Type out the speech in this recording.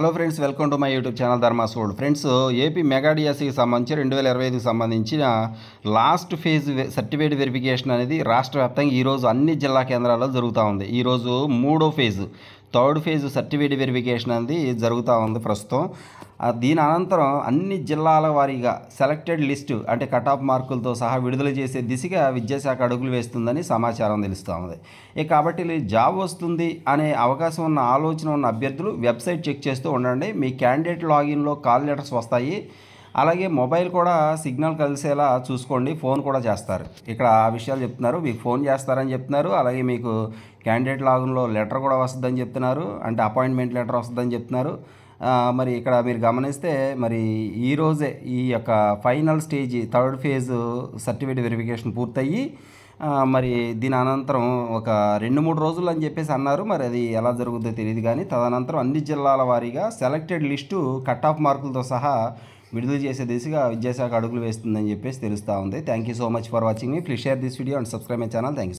Hello friends, welcome to my YouTube channel Dharmas world. Friends, AP mega డిఎస్సికి సంబంధించి 2025కి సంబంధించిన last phase certificate verification అనేది రాష్ట్ర వ్యాప్తంగా ఈరోజు అన్ని జిల్లా కేంద్రాల్లో జరుగుతూ ఉంది. ఈరోజు మూడో phase, third phase certificate verification అనేది జరుగుతూ ఉంది ప్రస్తుతం. దీని అనంతరం అన్ని జిల్లాల వారీగా సెలెక్టెడ్ లిస్టు అంటే కట్ ఆఫ్ మార్కులతో సహా విడుదల చేసే దిశగా విద్యాశాఖ అడుగులు వేస్తుందని సమాచారం తెలుస్తూ ఉంది. కాబట్టి జాబ్ వస్తుంది అనే అవకాశం ఉన్న ఆలోచన ఉన్న అభ్యర్థులు వెబ్సైట్ చెక్ చేస్తూ ఉండండి. మీ క్యాండిడేట్ లాగిన్లో కాల్ లెటర్స్ వస్తాయి. అలాగే మొబైల్ కూడా సిగ్నల్ కలిసేలా చూసుకోండి. ఫోన్ కూడా చేస్తారు. ఇక్కడ ఆ విషయాలు చెప్తున్నారు. మీకు ఫోన్ చేస్తారని చెప్తున్నారు. అలాగే మీకు క్యాండిడేట్ లాగిన్లో లెటర్ కూడా వస్తుందని చెప్తున్నారు. అంటే అపాయింట్మెంట్ లెటర్ వస్తుందని చెప్తున్నారు. మరి ఇక్కడ మీరు గమనిస్తే మరి ఈరోజే ఈ యొక్క final stage third phase certificate verification పూర్తయ్యి మరి దీని అనంతరం ఒక 2-3 రోజులు అని చెప్పేసి అన్నారు. మరి అది ఎలా జరుగుతుందో తెలియదు. కానీ తదనంతరం అన్ని జిల్లాల వారీగా సెలెక్టెడ్ లిస్టు కట్ ఆఫ్ మార్కులతో సహా విడుదల చేసే దిశగా విద్యాశాఖ అడుగులు వేస్తుందని చెప్పేసి తెలుస్తూ ఉంది. Thank you so much for watching me. Please share this video and subscribe my channel. Thank you.